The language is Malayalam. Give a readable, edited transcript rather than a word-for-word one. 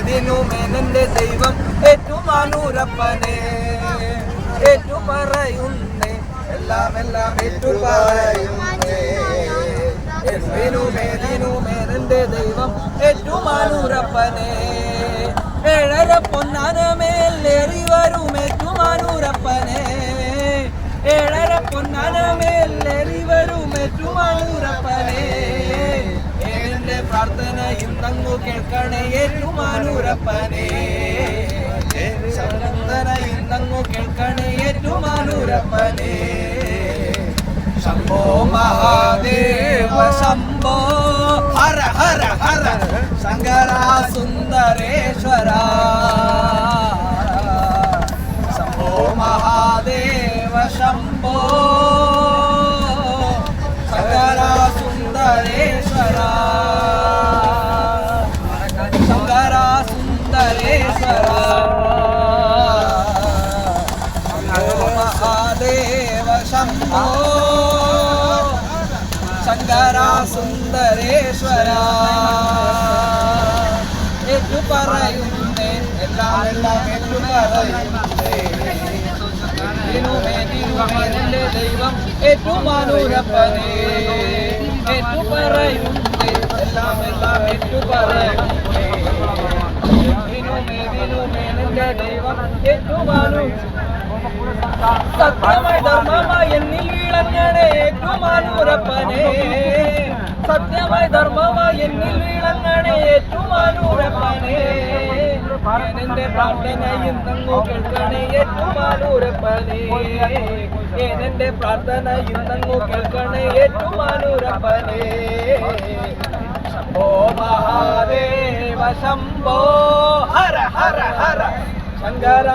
ദിനുമേനന്റെ ദൈവം ഏറ്റുമാനൂരപ്പനെ ഏറ്റുപറയുന്നേ എല്ലാം ഏറ്റുപറയുന്നേ ദിനുമേനന്റെ ദൈവം ഏറ്റുമാനൂരപ്പനെ ഏഴര പൊന്നാനമേലേറി വരും ഏറ്റുമാനൂരപ്പനെ ഏഴര പൊന്നാനമേലേറി വരും ഏറ്റുമാനൂരപ്പനെ എന്റെ പ്രാർത്ഥന ഇന്നങ്ങു കേൾക്കണേ ഏറ്റുമാനൂരപ്പനെ പ്രാർത്ഥന ഇന്നങ്ങു കേൾക്കണേ ഏറ്റുമാനൂരപ്പനെ ശംഭോ മഹാദേവ ശംഭോ ഹര ഹര ഹര ശങ്കര സുന്ദരേശ്വര ശംഭോ മഹാദേവ ശംഭോ ശങ്കര സുന്ദരേശ്വര ശങ്കര സുന്ദരേശ്വര മഹാദേവ ശംഭോ ശങ്കര സുന്ദരേശ്വര ഏറ്റുപറയുന്നേ എല്ലാം ഏറ്റുപറയുന്നേ ദിനുമേനന്റെ ദൈവം ഏറ്റുമാനൂരപ്പനെ ഏറ്റുപറയുന്നേ എല്ലാം ഏറ്റുപറയുന്നേ ദിനുമേനന്റെ ദൈവം ഏറ്റുമാനൂർ സത്യമായി ധർമ്മമായി എന്നിൽ വീളങ്ങണേ ഏറ്റുമാനൂരപ്പനെ സത്യമായി ധർമ്മമായി എന്നിൽ വീളങ്ങണേ ഏറ്റുമാനൂരപ്പനെ എന്റെ പ്രാർത്ഥന ഇന്നങ്ങു കേൾക്കണേ ഏറ്റുമാനൂരപ്പനെ എന്റെ പ്രാർത്ഥന ഇന്നങ്ങു കേൾക്കണേ ഏറ്റുമാനൂരപ്പനെ ശംഭോ മഹാദേവ ശംഭോ ഹര ഹര ഹര ശങ്കര